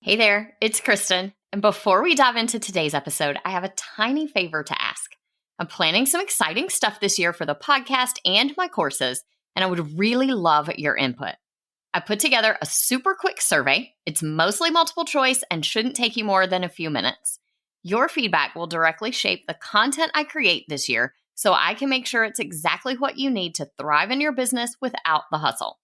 Hey there, it's Kristen. And before we dive into today's episode, I have a tiny favor to ask. I'm planning some exciting stuff this year for the podcast and my courses, and I would really love your input. I put together a super quick survey. It's mostly multiple choice and shouldn't take you more than a few minutes. Your feedback will directly shape the content I create this year, so I can make sure it's exactly what you need to thrive in your business without the hustle.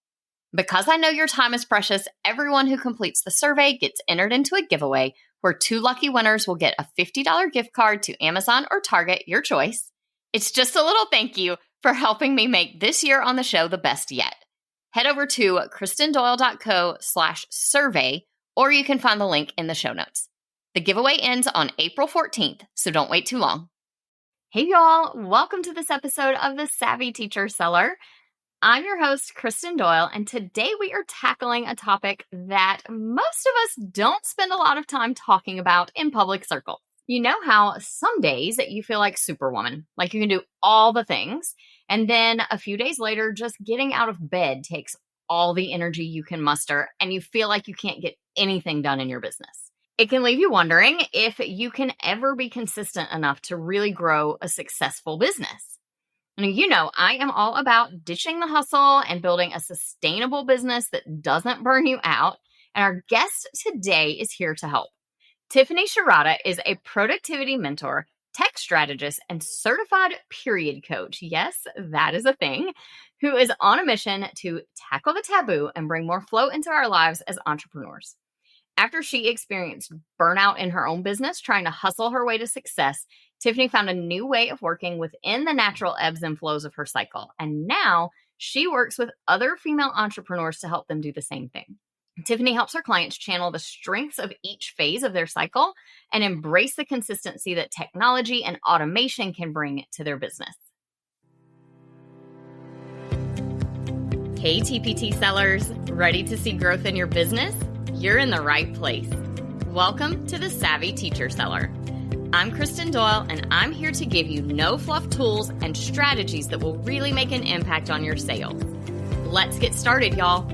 Because I know your time is precious, everyone who completes the survey gets entered into a giveaway where 2 lucky winners will get a $50 gift card to Amazon or Target, your choice. It's just a little thank you for helping me make this year on the show the best yet. Head over to kristendoyle.co/survey, or you can find the link in the show notes. The giveaway ends on April 14th, so don't wait too long. Hey y'all, welcome to this episode of The Savvy Teacher Seller. I'm your host, Kristen Doyle, and today we are tackling a topic that most of us don't spend a lot of time talking about in public circles. You know how some days you feel like Superwoman, like you can do all the things, and then a few days later, just getting out of bed takes all the energy you can muster, and you feel like you can't get anything done in your business. It can leave you wondering if you can ever be consistent enough to really grow a successful business. And you know, I am all about ditching the hustle and building a sustainable business that doesn't burn you out. And our guest today is here to help. Tiffany Souhrada is a productivity mentor, tech strategist, and certified period coach. Yes, that is a thing. Who is on a mission to tackle the taboo and bring more flow into our lives as entrepreneurs. After she experienced burnout in her own business, trying to hustle her way to success, Tiffany found a new way of working within the natural ebbs and flows of her cycle. And now she works with other female entrepreneurs to help them do the same thing. Tiffany helps her clients channel the strengths of each phase of their cycle and embrace the consistency that technology and automation can bring to their business. Hey, TPT sellers, ready to see growth in your business? You're in the right place. Welcome to the Savvy Teacher Seller. I'm Kristen Doyle, and I'm here to give you no-fluff tools and strategies that will really make an impact on your sales. Let's get started, y'all.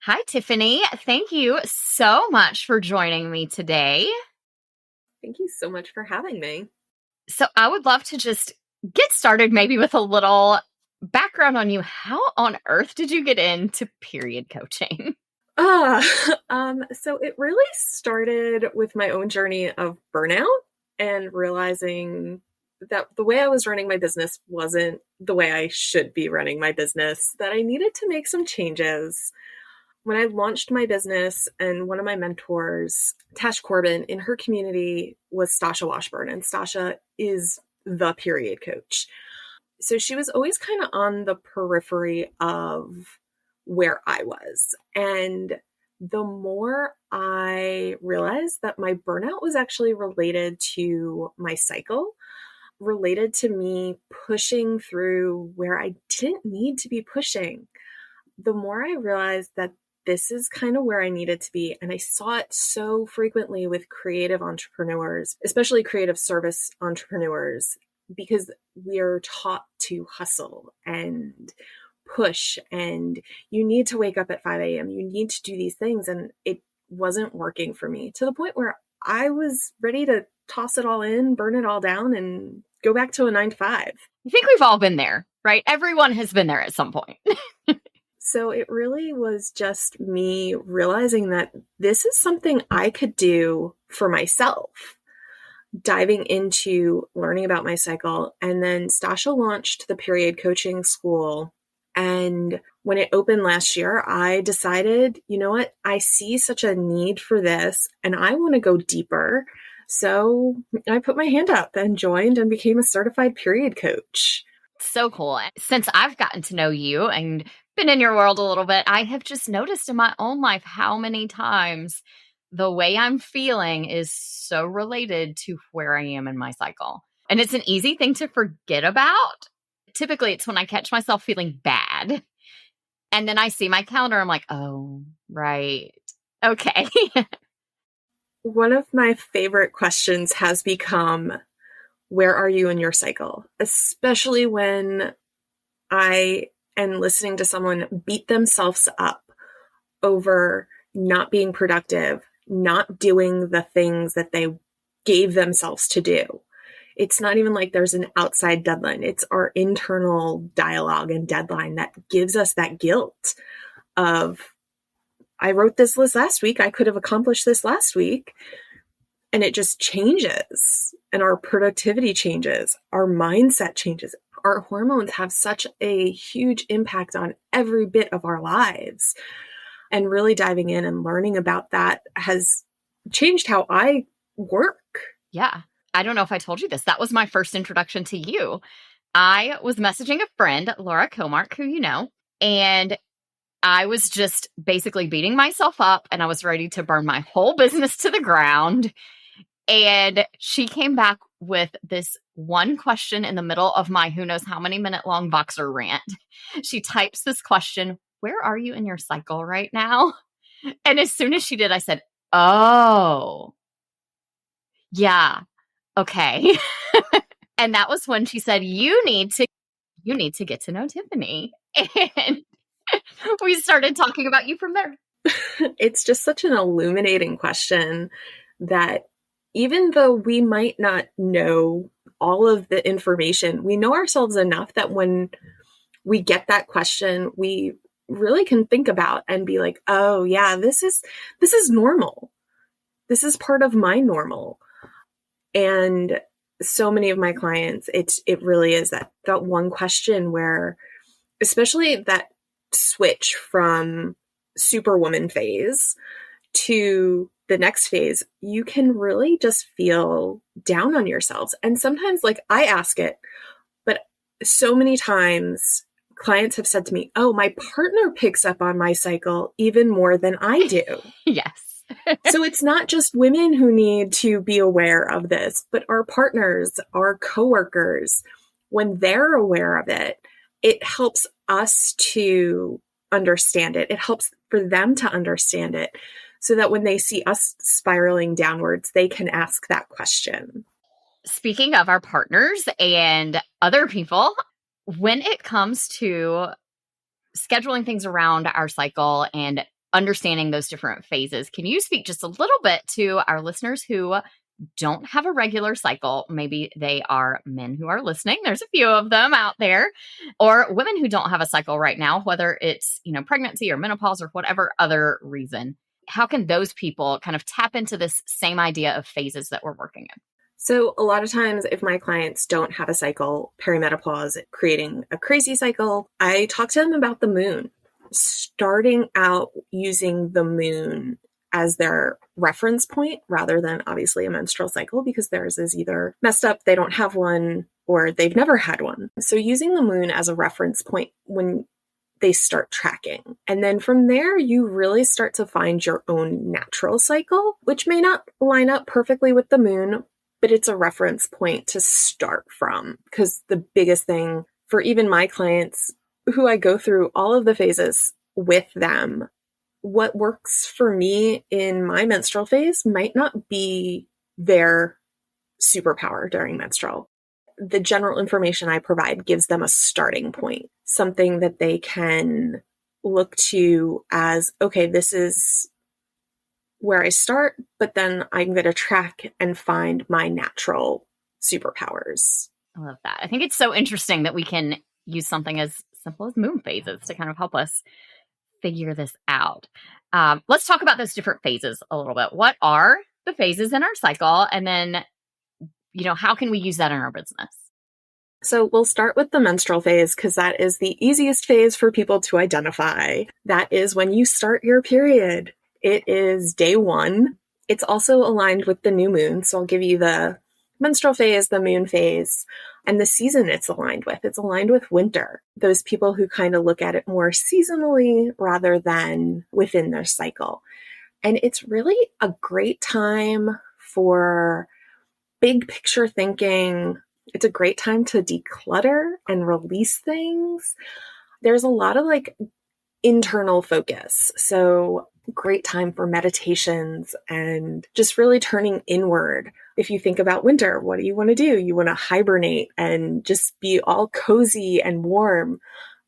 Hi, Tiffany. Thank you so much for joining me today. Thank you so much for having me. So I would love to just get started maybe with a little background on you. How on earth did you get into period coaching? So it really started with my own journey of burnout and realizing that the way I was running my business wasn't the way I should be running my business, that I needed to make some changes. When I launched my business, and one of my mentors, Tash Corbin, in her community was Stasha Washburn, and Stasha is the period coach. So she was always kind of on the periphery of where I was. And the more I realized that my burnout was actually related to my cycle, related to me pushing through where I didn't need to be pushing, the more I realized that this is kind of where I needed to be. And I saw it so frequently with creative entrepreneurs, especially creative service entrepreneurs, because we are taught to hustle and push, and you need to wake up at 5 a.m. You need to do these things. And it wasn't working for me, to the point where I was ready to toss it all in, burn it all down, and go back to a 9-to-5. I think we've all been there, right? Everyone has been there at some point. So it really was just me realizing that this is something I could do for myself, diving into learning about my cycle. And then Stasha launched the period coaching school. And when it opened last year, I decided, you know what, I see such a need for this and I want to go deeper. So I put my hand up and joined and became a certified period coach. So cool. Since I've gotten to know you and been in your world a little bit, I have just noticed in my own life how many times the way I'm feeling is so related to where I am in my cycle. And it's an easy thing to forget about. Typically, it's when I catch myself feeling bad. And then I see my calendar. I'm like, oh, right. Okay. One of my favorite questions has become, where are you in your cycle? Especially when and listening to someone beat themselves up over not being productive, not doing the things that they gave themselves to do. It's not even like there's an outside deadline. It's our internal dialogue and deadline that gives us that guilt of, I wrote this list last week. I could have accomplished this last week. And it just changes. And our productivity changes. Our mindset changes. Our hormones have such a huge impact on every bit of our lives. And really diving in and learning about that has changed how I work. Yeah. I don't know if I told you this. That was my first introduction to you. I was messaging a friend, Laura Kilmark, who you know, and I was just basically beating myself up and I was ready to burn my whole business to the ground. And she came back with this one question in the middle of my who knows how many minute long boxer rant. She types this question, "Where are you in your cycle right now?" And as soon as she did, I said, "Oh, yeah, okay." And that was when she said, you need to get to know Tiffany. And we started talking about you from there. It's just such an illuminating question that even though we might not know all of the information, we know ourselves enough that when we get that question, we really can think about and be like, oh yeah, this is normal. This is part of my normal. And so many of my clients, it really is that one question where, especially that switch from superwoman phase to the next phase, you can really just feel down on yourselves. And sometimes, like, I ask it, but so many times clients have said to me, oh, my partner picks up on my cycle even more than I do. Yes. So it's not just women who need to be aware of this, but our partners, our coworkers, when they're aware of it, it helps us to understand it. It helps for them to understand it so that when they see us spiraling downwards, they can ask that question. Speaking of our partners and other people, when it comes to scheduling things around our cycle and understanding those different phases, can you speak just a little bit to our listeners who don't have a regular cycle? Maybe they are men who are listening. There's a few of them out there, or women who don't have a cycle right now, whether it's, pregnancy or menopause or whatever other reason. How can those people kind of tap into this same idea of phases that we're working in? So a lot of times if my clients don't have a cycle, perimenopause, creating a crazy cycle, I talk to them about the moon, starting out using the moon as their reference point rather than obviously a menstrual cycle, because theirs is either messed up, they don't have one, or they've never had one. So using the moon as a reference point when they start tracking. And then from there, you really start to find your own natural cycle, which may not line up perfectly with the moon, but it's a reference point to start from. Because the biggest thing for even my clients who I go through all of the phases with them, what works for me in my menstrual phase might not be their superpower during menstrual. The general information I provide gives them a starting point, something that they can look to as, okay, this is where I start, but then I'm going to track and find my natural superpowers. I love that. I think it's so interesting that we can use something as simple as moon phases to kind of help us figure this out. Let's talk about those different phases a little bit. What are the phases in our cycle? And then, how can we use that in our business? So we'll start with the menstrual phase because that is the easiest phase for people to identify. That is when you start your period. It is day one. It's also aligned with the new moon. So I'll give you the menstrual phase, the moon phase, and the season it's aligned with. It's aligned with winter. Those people who kind of look at it more seasonally rather than within their cycle. And it's really a great time for big picture thinking. It's a great time to declutter and release things. There's a lot of internal focus. So great time for meditations and just really turning inward If you think about winter, what do? You want to hibernate and just be all cozy and warm.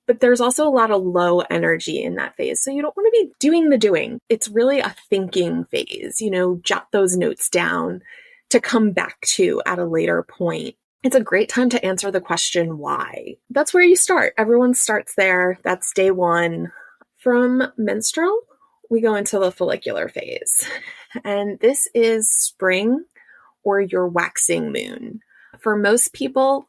But there's also a lot of low energy in that phase. So you don't want to be doing the doing. It's really a thinking phase, jot those notes down to come back to at a later point. It's a great time to answer the question, why? That's where you start. Everyone starts there. That's day one. From menstrual, we go into the follicular phase. And this is spring or your waxing moon. For most people,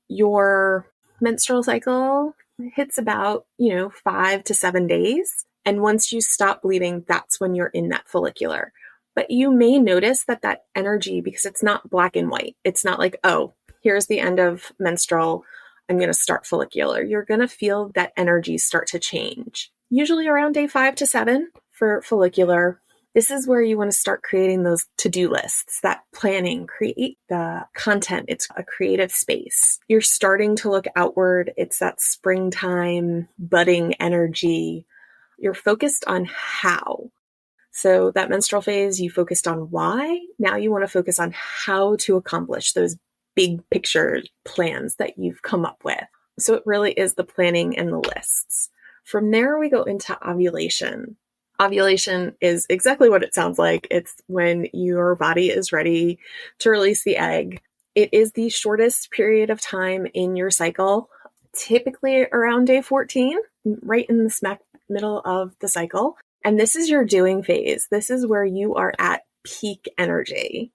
your menstrual cycle hits about, 5 to 7 days. And once you stop bleeding, that's when you're in that follicular. But you may notice that energy, because it's not black and white, it's not like, oh, here's the end of menstrual, I'm going to start follicular. You're going to feel that energy start to change. Usually around day 5 to 7 for follicular. This is where you want to start creating those to-do lists, that planning, create the content. It's a creative space. You're starting to look outward. It's that springtime, budding energy. You're focused on how. So that menstrual phase, you focused on why. Now you want to focus on how to accomplish those big picture plans that you've come up with. So it really is the planning and the lists. From there, we go into ovulation. Ovulation is exactly what it sounds like. It's when your body is ready to release the egg. It is the shortest period of time in your cycle, typically around day 14, right in the smack middle of the cycle. And this is your doing phase. This is where you are at peak energy.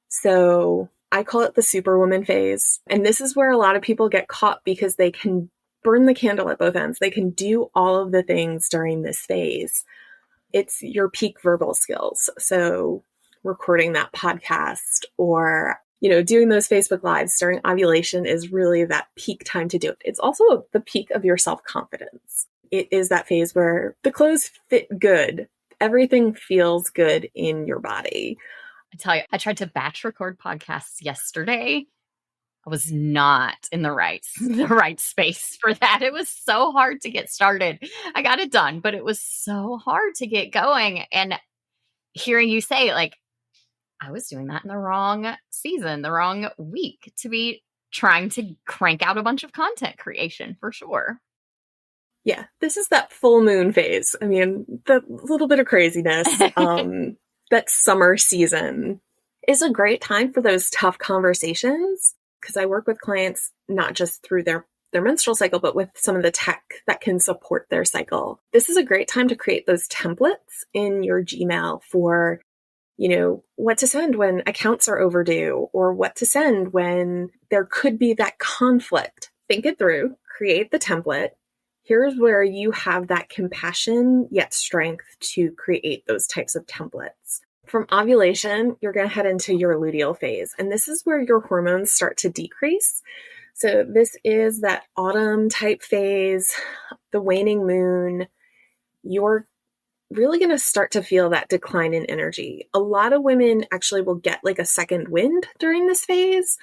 So I call it the superwoman phase. And this is where a lot of people get caught because they can burn the candle at both ends. They can do all of the things during this phase. It's your peak verbal skills. So recording that podcast or, doing those Facebook Lives during ovulation is really that peak time to do it. It's also the peak of your self-confidence. It is that phase where the clothes fit good. Everything feels good in your body. I tell you, I tried to batch record podcasts yesterday. I was not in the right space for that. It was so hard to get started. I got it done, but it was so hard to get going. And hearing you say, I was doing that in the wrong season, the wrong week to be trying to crank out a bunch of content creation for sure. Yeah, this is that full moon phase. I mean, the little bit of craziness, that summer season is a great time for those tough conversations. Because I work with clients not just through their menstrual cycle, but with some of the tech that can support their cycle. This is a great time to create those templates in your Gmail for, what to send when accounts are overdue or what to send when there could be that conflict. Think it through, create the template. Here's where you have that compassion yet strength to create those types of templates. From ovulation, you're going to head into your luteal phase, and this is where your hormones start to decrease. So this is that autumn type phase, the waning moon. You're really going to start to feel that decline in energy. A lot of women actually will get a second wind during this phase,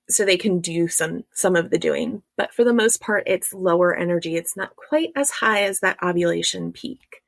so they can do some of the doing. But for the most part, it's lower energy. It's not quite as high as that ovulation peak.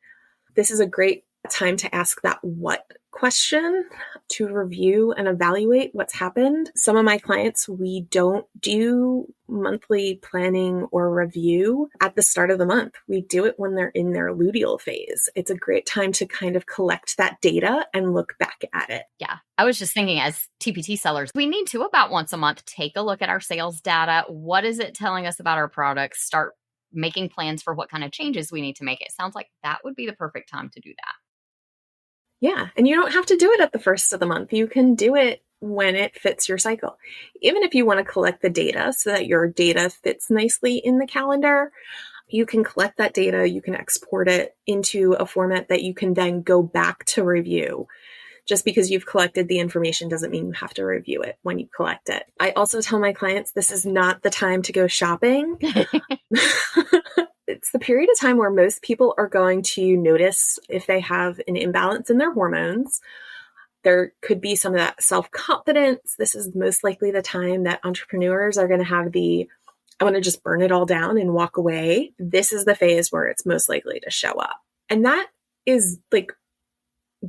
This is a great time to ask that what question to review and evaluate what's happened. Some of my clients, we don't do monthly planning or review at the start of the month. We do it when they're in their luteal phase. It's a great time to kind of collect that data and look back at it. Yeah. I was just thinking as TPT sellers, we need to about once a month take a look at our sales data. What is it telling us about our products? Start making plans for what kind of changes we need to make. It sounds like that would be the perfect time to do that. Yeah. And you don't have to do it at the first of the month. You can do it when it fits your cycle. Even if you want to collect the data so that your data fits nicely in the calendar, you can collect that data. You can export it into a format that you can then go back to review. Just because you've collected the information doesn't mean you have to review it when you collect it. I also tell my clients this is not the time to go shopping. It's the period of time where most people are going to notice if they have an imbalance in their hormones. There could be some of that self-confidence. This is most likely the time that entrepreneurs are going to have I want to just burn it all down and walk away. This is the phase where it's most likely to show up. And that is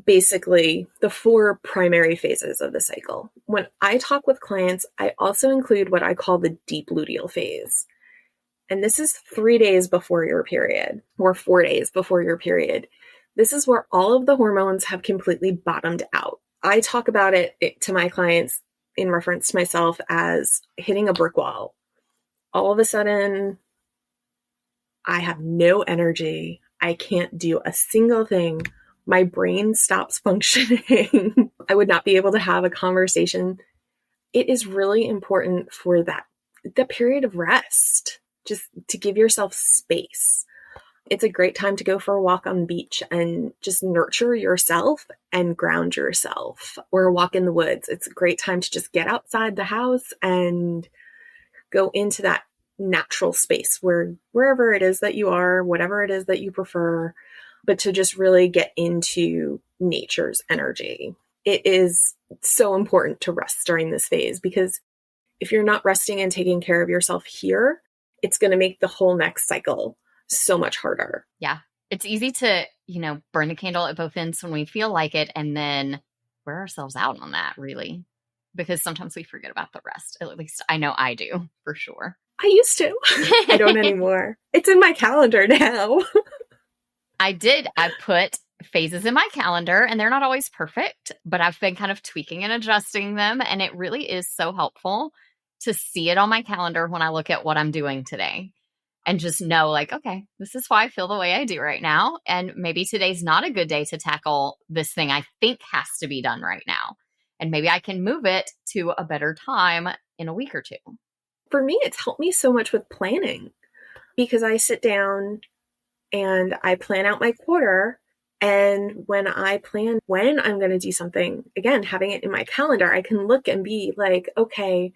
basically the four primary phases of the cycle. When I talk with clients, I also include what I call the deep luteal phase. And this is 3 days before your period, or 4 days before your period. This is where all of the hormones have completely bottomed out. I talk about it to my clients in reference to myself as hitting a brick wall. All of a sudden, I have no energy. I can't do a single thing. My brain stops functioning. I would not be able to have a conversation. It is really important for the period of rest, just to give yourself space. It's a great time to go for a walk on the beach and just nurture yourself and ground yourself, or walk in the woods. It's a great time to just get outside the house and go into that natural space wherever it is that you are, whatever it is that you prefer, but to just really get into nature's energy. It is so important to rest during this phase, because if you're not resting and taking care of yourself here, it's going to make the whole next cycle so much harder. Yeah. It's easy to, burn the candle at both ends when we feel like it, and then wear ourselves out on that, really, because sometimes we forget about the rest. At least I know I do, for sure. I used to. I don't anymore. It's in my calendar now. I put phases in my calendar, and they're not always perfect, but I've been kind of tweaking and adjusting them. And it really is so helpful to see it on my calendar when I look at what I'm doing today, and just know, like, okay, this is why I feel the way I do right now. And maybe today's not a good day to tackle this thing I think has to be done right now. And maybe I can move it to a better time in a week or two. For me, it's helped me so much with planning, because I sit down and I plan out my quarter. And when I plan when I'm going to do something, again, having it in my calendar, I can look and be like, okay,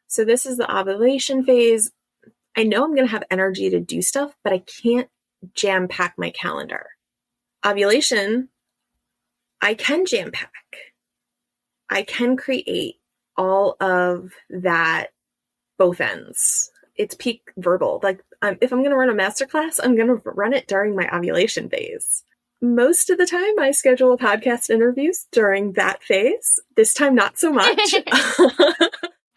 so this is the ovulation phase. I know I'm going to have energy to do stuff, but I can't jam pack my calendar. Ovulation, I can jam pack. I can create all of that, both ends. It's peak verbal. Like, if I'm going to run a masterclass, I'm going to run it during my ovulation phase. Most of the time, I schedule podcast interviews during that phase. This time, not so much.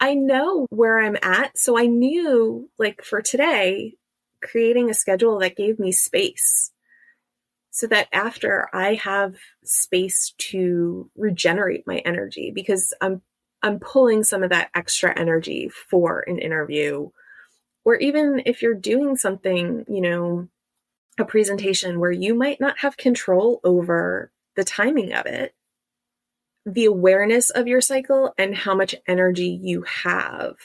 I know where I'm at. So I knew, like, for today, creating a schedule that gave me space, so that after I have space to regenerate my energy, because I'm pulling some of that extra energy for an interview, or even if you're doing something, a presentation where you might not have control over the timing of it. The awareness of your cycle and how much energy you have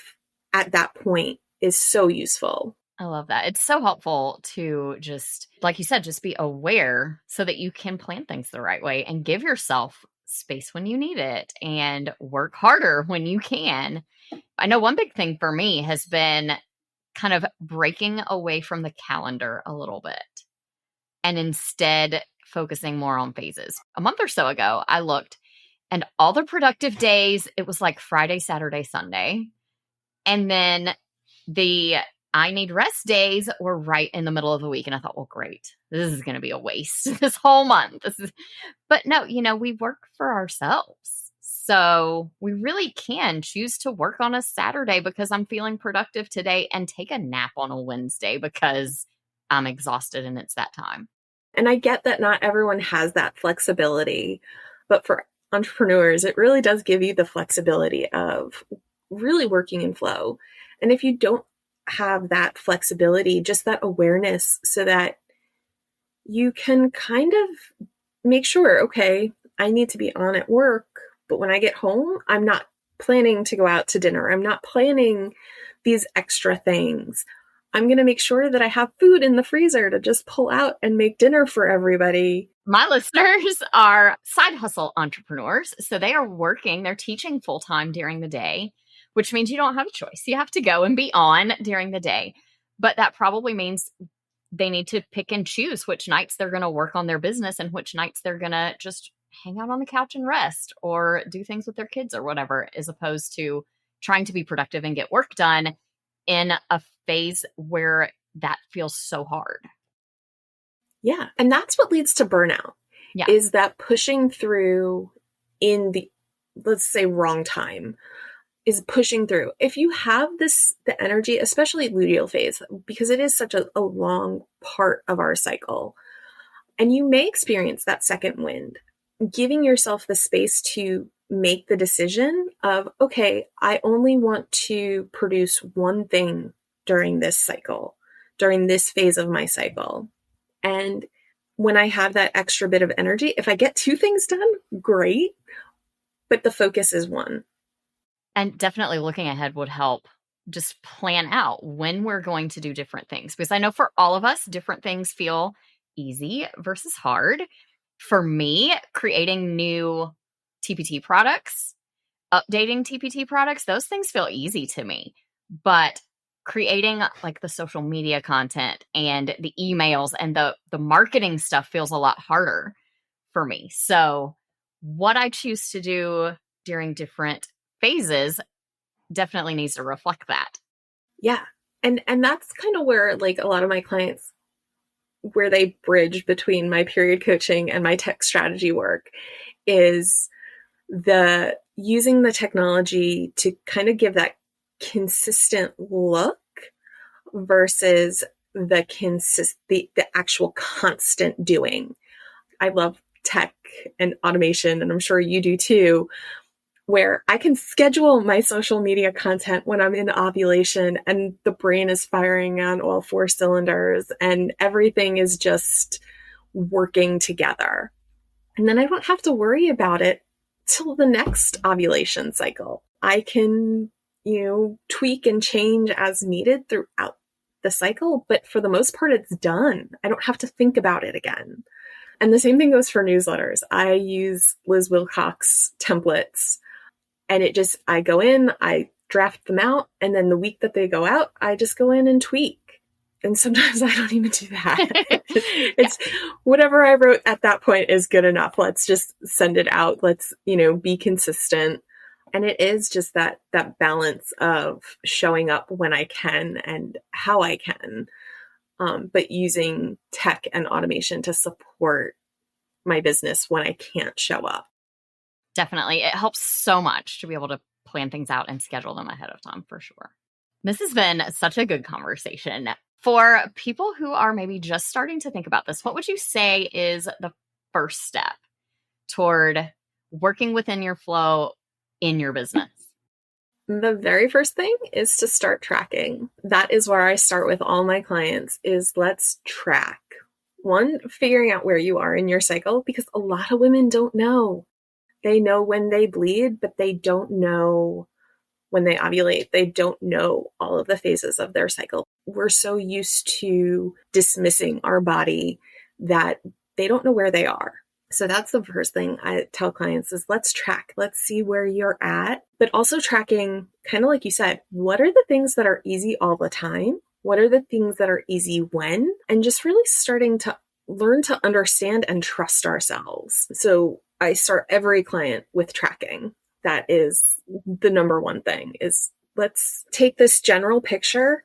at that point is so useful. I love that. It's so helpful to just, like you said, just be aware so that you can plan things the right way and give yourself space when you need it and work harder when you can. I know one big thing for me has been kind of breaking away from the calendar a little bit and instead focusing more on phases. A month or so ago, I looked, and all the productive days, it was like Friday, Saturday, Sunday. And then the I need rest days were right in the middle of the week. And I thought, well, great. This is going to be a waste this whole month. But no, we work for ourselves. So we really can choose to work on a Saturday because I'm feeling productive today, and take a nap on a Wednesday because I'm exhausted and it's that time. And I get that not everyone has that flexibility, but for entrepreneurs, it really does give you the flexibility of really working in flow. And if you don't have that flexibility, just that awareness, so that you can kind of make sure, okay, I need to be on at work, but when I get home, I'm not planning to go out to dinner. I'm not planning these extra things. I'm going to make sure that I have food in the freezer to just pull out and make dinner for everybody. My listeners are side hustle entrepreneurs. So they are working, they're teaching full time during the day, which means you don't have a choice. You have to go and be on during the day. But that probably means they need to pick and choose which nights they're going to work on their business and which nights they're going to just hang out on the couch and rest or do things with their kids or whatever, as opposed to trying to be productive and get work done in a phase where that feels so hard. Yeah. And that's what leads to burnout, Yeah. is that pushing through in the, let's say, wrong time is pushing through. If you have the energy, especially luteal phase, because it is such a long part of our cycle, and you may experience that second wind, giving yourself the space to make the decision of, okay, I only want to produce one thing during this cycle, during this phase of my cycle. And when I have that extra bit of energy, if I get two things done, great, but the focus is one. And definitely looking ahead would help just plan out when we're going to do different things. Because I know for all of us, different things feel easy versus hard. For me, creating new TPT products, updating TPT products, those things feel easy to me. But creating like the social media content and the emails and the marketing stuff feels a lot harder for me. So what I choose to do during different phases definitely needs to reflect that. Yeah. And that's kind of where like a lot of my clients, where they bridge between my period coaching and my tech strategy work, is the using the technology to kind of give that consistent look versus the actual constant doing. I love tech and automation, and I'm sure you do too, where I can schedule my social media content when I'm in ovulation and the brain is firing on all four cylinders and everything is just working together. And then I don't have to worry about it till the next ovulation cycle. I can, tweak and change as needed throughout the cycle, but for the most part, it's done. I don't have to think about it again. And the same thing goes for newsletters. I use Liz Wilcox templates, and I go in, I draft them out, and then the week that they go out, I just go in and tweak. And sometimes I don't even do that. It's whatever I wrote at that point is good enough. Let's just send it out. Let's, be consistent. And it is just that balance of showing up when I can and how I can, but using tech and automation to support my business when I can't show up. Definitely. It helps so much to be able to plan things out and schedule them ahead of time, for sure. This has been such a good conversation. For people who are maybe just starting to think about this, what would you say is the first step toward working within your flow in your business? The very first thing is to start tracking. That is where I start with all my clients, is let's track. One, figuring out where you are in your cycle, because a lot of women don't know. They know when they bleed, but they don't know when they ovulate. They don't know all of the phases of their cycle. We're so used to dismissing our body that they don't know where they are. So that's the first thing I tell clients is let's track. Let's see where you're at, but also tracking, kind of like you said, what are the things that are easy all the time? What are the things that are easy when? And just really starting to learn to understand and trust ourselves. So I start every client with tracking. That is the number one thing, is let's take this general picture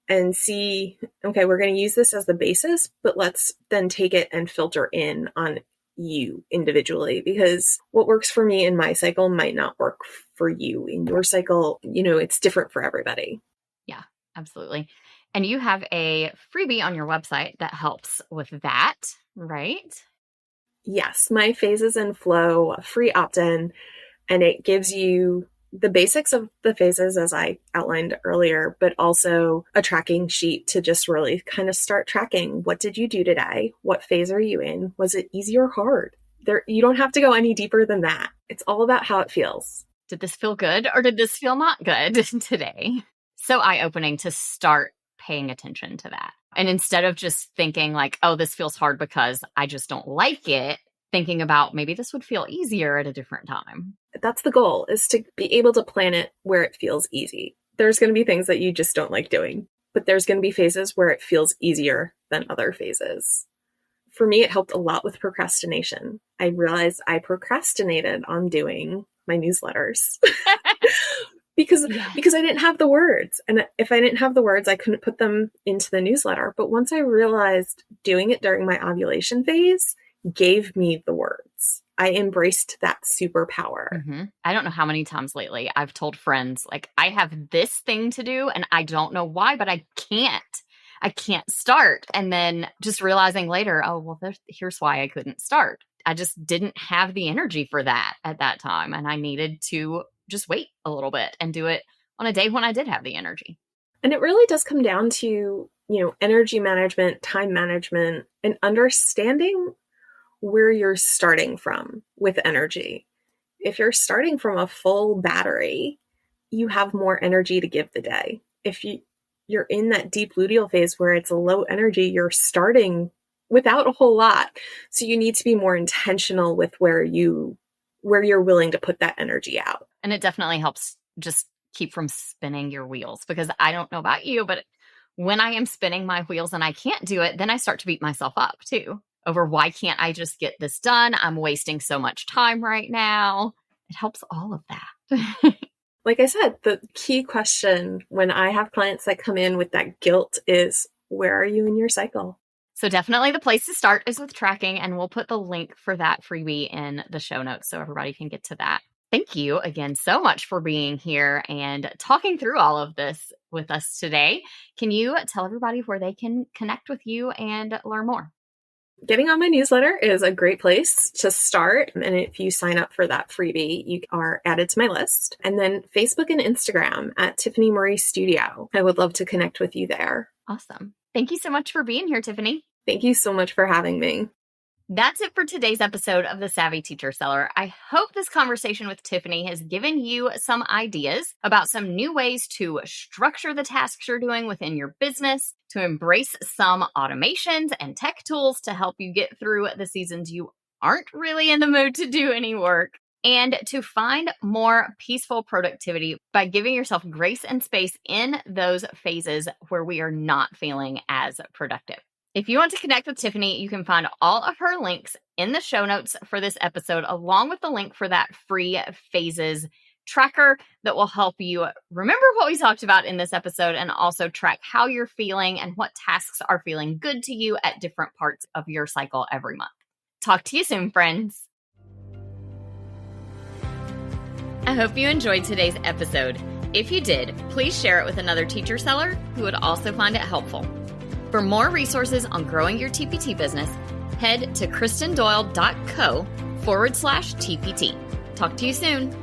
and see, okay, we're going to use this as the basis, but let's then take it and filter in on you individually, because what works for me in my cycle might not work for you in your cycle. It's different for everybody. Yeah, absolutely. And you have a freebie on your website that helps with that, right? Yes, my Phases and Flow free opt-in, and it gives you the basics of the phases as I outlined earlier, but also a tracking sheet to just really kind of start tracking. What did you do today? What phase are you in? Was it easy or hard? You don't have to go any deeper than that. It's all about how it feels. Did this feel good or did this feel not good today? So eye-opening to start paying attention to that. And instead of just thinking like, oh, this feels hard because I just don't like it, thinking about maybe this would feel easier at a different time. That's the goal, is to be able to plan it where it feels easy. There's going to be things that you just don't like doing, but there's going to be phases where it feels easier than other phases. For me, it helped a lot with procrastination. I realized I procrastinated on doing my newsletters because I didn't have the words. And if I didn't have the words, I couldn't put them into the newsletter. But once I realized doing it during my ovulation phase gave me the words. I embraced that superpower. Mm-hmm. I don't know how many times lately I've told friends, like, I have this thing to do and I don't know why, but I can't start. And then just realizing later, oh, well, here's why I couldn't start. I just didn't have the energy for that at that time. And I needed to just wait a little bit and do it on a day when I did have the energy. And it really does come down to, energy management, time management, and understanding where you're starting from with energy. If you're starting from a full battery, you have more energy to give the day. If you're in that deep luteal phase where it's a low energy, you're starting without a whole lot. So you need to be more intentional with where you're willing to put that energy out. And it definitely helps just keep from spinning your wheels, because I don't know about you, but when I am spinning my wheels and I can't do it, then I start to beat myself up too over why can't I just get this done? I'm wasting so much time right now. It helps all of that. Like I said, the key question when I have clients that come in with that guilt is, where are you in your cycle? So definitely the place to start is with tracking, and we'll put the link for that freebie in the show notes so everybody can get to that. Thank you again so much for being here and talking through all of this with us today. Can you tell everybody where they can connect with you and learn more? Getting on my newsletter is a great place to start. And if you sign up for that freebie, you are added to my list. And then Facebook and Instagram at Tiffany Marie Studio. I would love to connect with you there. Awesome. Thank you so much for being here, Tiffany. Thank you so much for having me. That's it for today's episode of The Savvy Teacher Seller. I hope this conversation with Tiffany has given you some ideas about some new ways to structure the tasks you're doing within your business, to embrace some automations and tech tools to help you get through the seasons you aren't really in the mood to do any work, and to find more peaceful productivity by giving yourself grace and space in those phases where we are not feeling as productive. If you want to connect with Tiffany, you can find all of her links in the show notes for this episode, along with the link for that free phases tracker that will help you remember what we talked about in this episode and also track how you're feeling and what tasks are feeling good to you at different parts of your cycle every month. Talk to you soon, friends. I hope you enjoyed today's episode. If you did, please share it with another teacher seller who would also find it helpful. For more resources on growing your TPT business, head to kristendoyle.co/TPT. Talk to you soon.